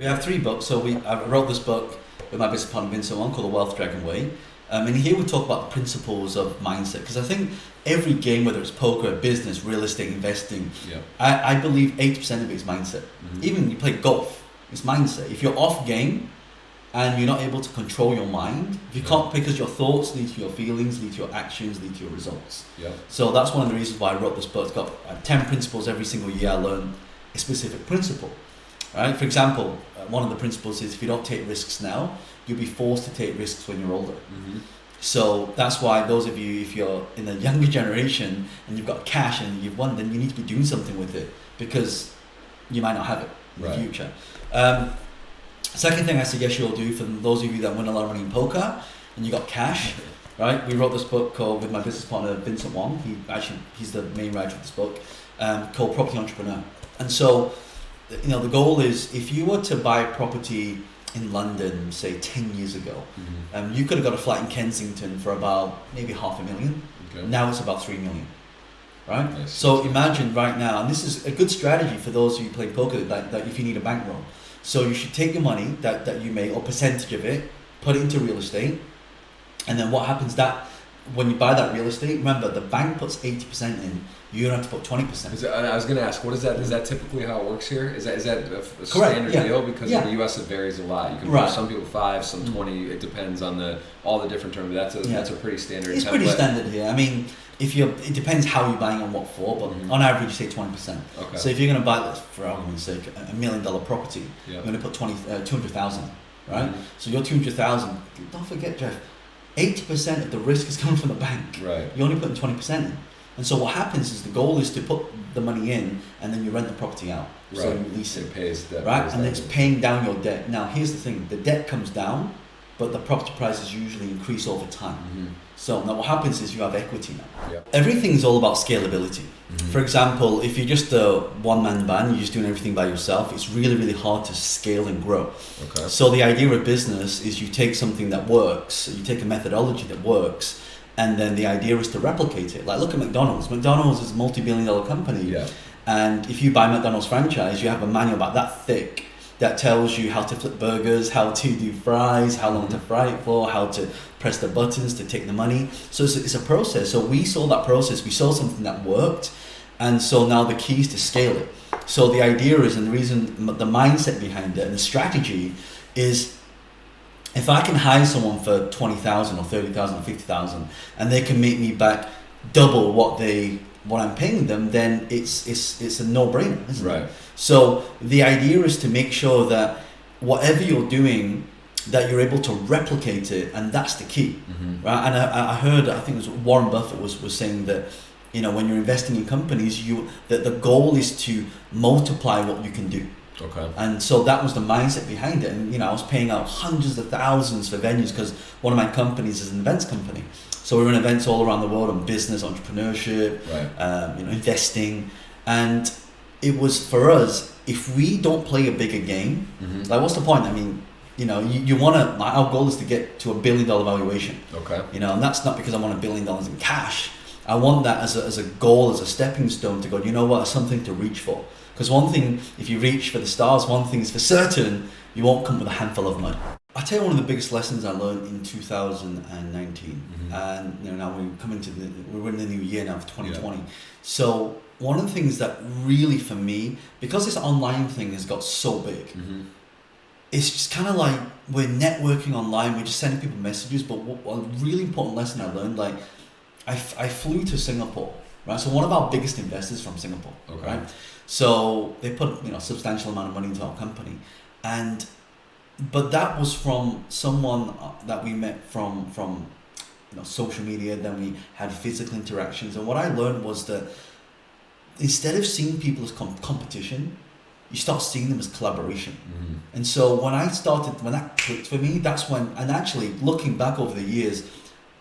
We have 3 books. So I wrote this book with my business partner Vincent, one called The Wealth Dragon Way. And here we talk about the principles of mindset, because I think every game, whether it's poker, business, real estate, investing, I believe 80% of it is mindset. Even you play golf, it's mindset. If you're off game and you're not able to control your mind, if you can't, because your thoughts lead to your feelings, lead to your actions, lead to your results. So that's one of the reasons why I wrote this book. It's got 10 principles. Every single year I learn a specific principle. Right? For example, one of the principles is if you don't take risks now, you'll be forced to take risks when you're older. So that's why those of you, if you're in the younger generation and you've got cash and you've won, then you need to be doing something with it, because you might not have it in the future. Second thing I suggest you all do, for those of you that win a lot of money in poker and you got cash, right? We wrote this book called, with my business partner Vincent Wong. He's the main writer of this book, called Property Entrepreneur. And so, the goal is, if you were to buy a property in London, say 10 years ago, you could have got a flat in Kensington for about maybe $500,000. Now it's about 3 million, right? So imagine right now, and this is a good strategy for those of you play poker, that if you need a bankroll. So you should take your money that you make, or percentage of it, put it into real estate, and then what happens that when you buy that real estate, remember the bank puts 80% in, you don't have to put 20%. I was going to ask, what is that? Is that typically how it works here? Is that a standard deal? Because in the U.S. it varies a lot. You can put some people 5, some 20. It depends on all the different terms. That's a pretty standard. It's pretty standard here. I mean, it depends how you're buying and what for, but on average, say 20%. So if you're going to buy, for argument's sake, $1 million property, you're going to put 200,000, right? So your 200,000. Don't forget, Jeff, 80% of the risk is coming from the bank. You're only putting 20% in. And so what happens is the goal is to put the money in and then you rent the property out. So you lease it. And it's paying down your debt. Now here's the thing, the debt comes down, but the property prices usually increase over time. So now what happens is you have equity now. Everything's all about scalability. For example, if you're just a one-man band, you're just doing everything by yourself, it's really, really hard to scale and grow. So the idea of business is you take something that works, you take a methodology that works, and then the idea is to replicate it. Like look at McDonald's. McDonald's is a multi-billion-dollar company. And if you buy McDonald's franchise, you have a manual about that thick that tells you how to flip burgers, how to do fries, how long to fry it for, how to press the buttons to take the money. So it's a process. So we saw that process. We saw something that worked. And so now the key is to scale it. So the idea is, and the reason, the mindset behind it and the strategy is, if I can hire someone for 20,000 or 30,000 or 50,000 and they can make me back double what I'm paying them, then it's a no-brainer, isn't it? So the idea is to make sure that whatever you're doing, that you're able to replicate it, and that's the key, right? And I heard, I think it was Warren Buffett was saying that, when you're investing in companies, that the goal is to multiply what you can do. And so that was the mindset behind it. And I was paying out hundreds of thousands for venues because one of my companies is an events company. So we run events all around the world on business, entrepreneurship, investing. And it was, for us, if we don't play a bigger game, like what's the point? I mean, you want to, our goal is to get to $1 billion valuation. And that's not because I want $1 billion in cash. I want that as a goal, as a stepping stone to go, you know what, something to reach for. Because one thing, if you reach for the stars, one thing is for certain, you won't come with a handful of mud. I'll tell you one of the biggest lessons I learned in 2019. And now we're in the new year now for 2020. So one of the things that really for me, because this online thing has got so big, it's just kind of like we're networking online, we're just sending people messages. But a really important lesson I learned, like I flew to Singapore, right? So one of our biggest investors from Singapore, right? So they put a substantial amount of money into our company, but that was from someone that we met from social media. Then we had physical interactions, and what I learned was that instead of seeing people as competition, you start seeing them as collaboration. And so when that clicked for me, that's when, and actually looking back over the years,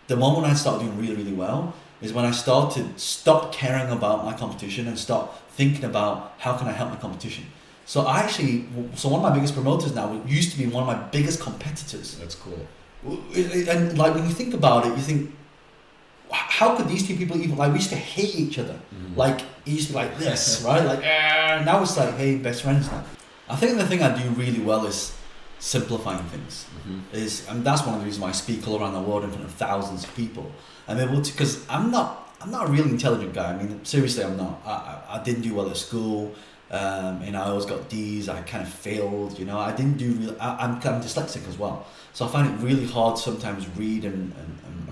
the moment I started doing really, really well is when I stop caring about my competition and start thinking about how can I help my competition. So one of my biggest promoters now used to be one of my biggest competitors. That's cool. And like when you think about it, you think, how could these two people even, like we used to hate each other. Like it used to be like this, right? Like now it's like, hey, best friends now. I think the thing I do really well is simplifying things. And that's one of the reasons why I speak all around the world in front of thousands of people. I'm able to, because I'm not a really intelligent guy. I mean, seriously, I'm not. I didn't do well at school. I always got D's. I kind of failed. I didn't do. I'm dyslexic as well, so I find it really hard sometimes read and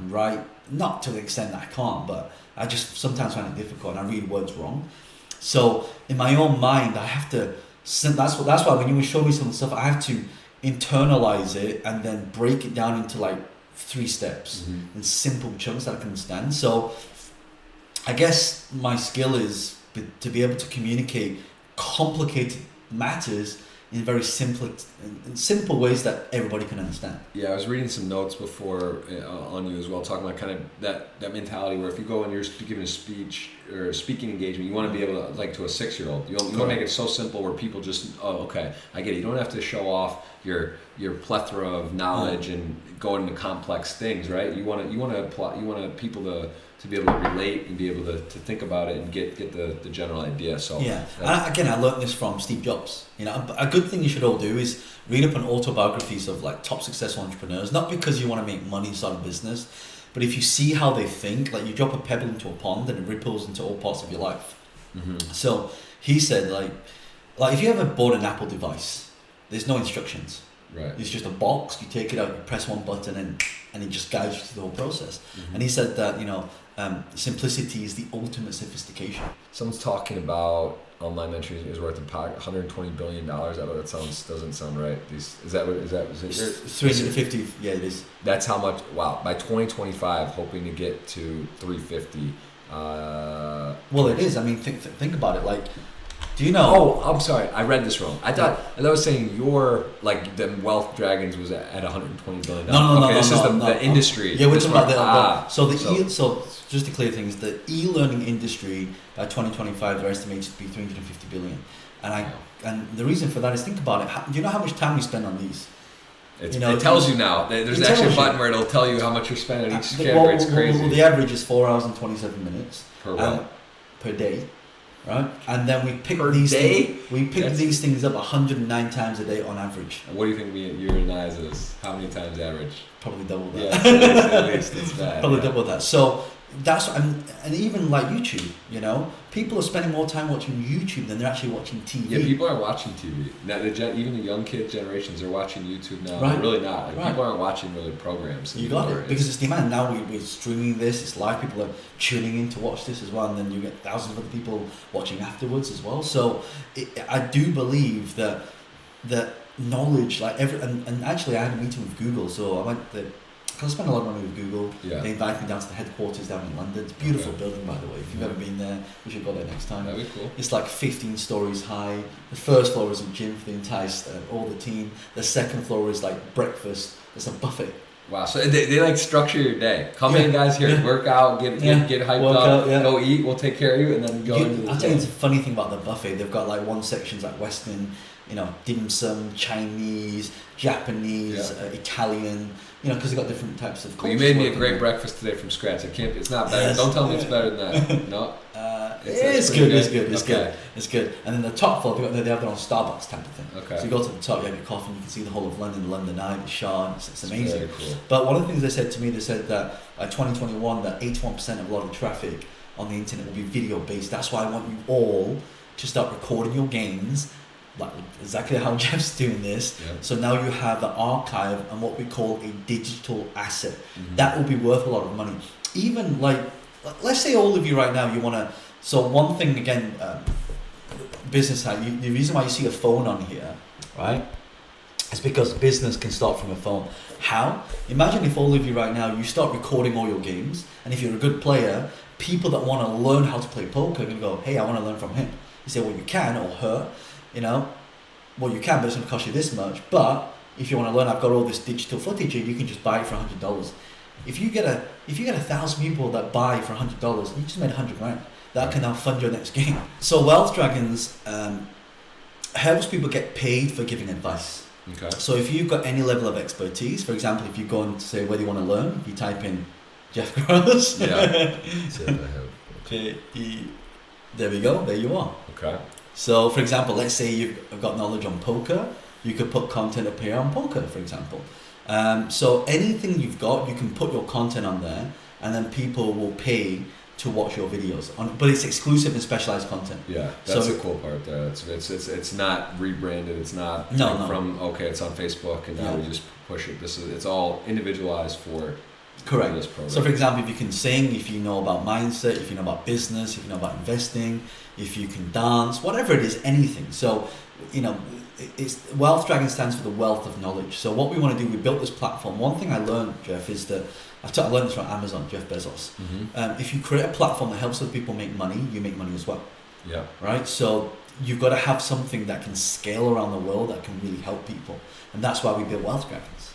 write. Not to the extent that I can't, but I just sometimes find it difficult, and I read words wrong. So in my own mind, I have to. That's why when you show me some stuff, I have to internalize it and then break it down into like 3 steps in simple chunks that I can understand. So I guess my skill is to be able to communicate complicated matters in very simple ways that everybody can understand. Yeah, I was reading some notes before on you as well, talking about kind of that mentality where if you go and you're giving a speech or a speaking engagement, you want to be able to, like to a 6-year-old, you want to make it so simple where people just, oh, okay, I get it. You don't have to show off your plethora of knowledge and go into complex things, right? You want people to be able to relate and be able to think about it and get the general idea. So yeah, and again, I learned this from Steve Jobs. A good thing you should all do is read up on autobiographies of like top successful entrepreneurs. Not because you want to make money and start a business, but if you see how they think, like you drop a pebble into a pond and it ripples into all parts of your life. So he said, like if you ever bought an Apple device, there's no instructions. Right. It's just a box. You take it out, you press one button, and it just guides you through the whole process. And he said that simplicity is the ultimate sophistication. Someone's talking about online mentoring is worth $120 billion. I know that doesn't sound right. Is it 350? Yeah, it is. That's how much. Wow! By 2025, hoping to get to 350. Well, it is. I mean, think about it. Like, do you know? Oh, I'm sorry. I read this wrong. I thought I was saying your the Wealth Dragons was at $120 billion. No. This is the industry. Yeah, we're talking about so just to clear things, the e-learning industry by 2025 they're estimated to be 350 billion, and the reason for that is think about it. Do you know how much time you spend on these? It tells you now. There's actually a button where it'll tell you how much you're spending on each chapter. It's crazy. Well, the average is 4 hours and 27 minutes per day. Right, and then we pick these things up 109 times a day on average. And what do you think you and I is? How many times average? Probably double that. Yeah, at least it's bad. Probably double that. So that's and even like YouTube, people are spending more time watching YouTube than they're actually watching TV. Yeah, people are watching TV now. Even the young kid generations are watching YouTube now. Right. They're really not. People aren't watching really programs. You got it because it's demand. Now we're streaming this. It's live. People are tuning in to watch this as well, and then you get thousands of other people watching afterwards as well. So I do believe that knowledge, and actually I had a meeting with Google, so I went there. I spent a lot of money with Google. Yeah. They invited me down to the headquarters down in London. It's a beautiful building, by the way. If you've ever been there, we should go there next time. That'd be cool. It's like 15 stories high. The first floor is a gym for the entire all the team. The second floor is like breakfast. It's a buffet. Wow, so they like structure your day. Come in, guys, here, work out, get hyped up, go eat, we'll take care of you, and then go into the I'll tell you the funny thing about the buffet. They've got like one section's like Western, dim sum, Chinese, Japanese, Italian, because they've got different types of culture. You made me a great breakfast today from scratch. It's not better. Don't tell me it's better than that. No. It's good. And then the top floor, they have their own Starbucks type of thing. Okay. So you go to the top, you have your coffee, and you can see the whole of London, the London Eye, the Shard. It's amazing. Very cool. But one of the things they said to me, they said that by 2021, that 81% of a lot of traffic on the internet will be video based. That's why I want you all to start recording your games, like exactly how Jeff's doing this. Yep. So now you have the archive and what we call a digital asset. That will be worth a lot of money. Even let's say all of you right now, you want to. So one thing again, business side. The reason why you see a phone on here, right, is because business can start from a phone. How? Imagine if all of you right now, you start recording all your games, and if you're a good player, people that want to learn how to play poker are going to go, hey, I want to learn from him. You say, well, you can, or her, well, you can, but it's going to cost you this much. But if you want to learn, I've got all this digital footage here, you can just buy it for $100. If you get 1,000 people that buy for $100, you just made $100,000. That can now fund your next game. So Wealth Dragons helps people get paid for giving advice. Okay. So if you've got any level of expertise, for example, if you go and say where do you want to learn, if you type in Jeff Gross. Yeah. See if I have. Okay. There we go. There you are. Okay. So, for example, let's say you've got knowledge on poker, you could put content up here on poker, for example. So anything you've got, you can put your content on there, and then people will pay to watch your videos. But it's exclusive and specialized content. Yeah, that's the cool part there. It's not rebranded. It's not it's on Facebook and now we just push it. It's all individualized for. Correct. This program. So, for example, if you can sing, if you know about mindset, if you know about business, if you know about investing, if you can dance, whatever it is, anything. So, it's Wealth Dragon stands for the wealth of knowledge. So, what we want to do, we built this platform. One thing I learned, Jeff, is that I learned this from Amazon, Jeff Bezos. Mm-hmm. If you create a platform that helps other people make money, you make money as well. Yeah. Right. So you've got to have something that can scale around the world that can really help people, and that's why we built Wealth Dragons.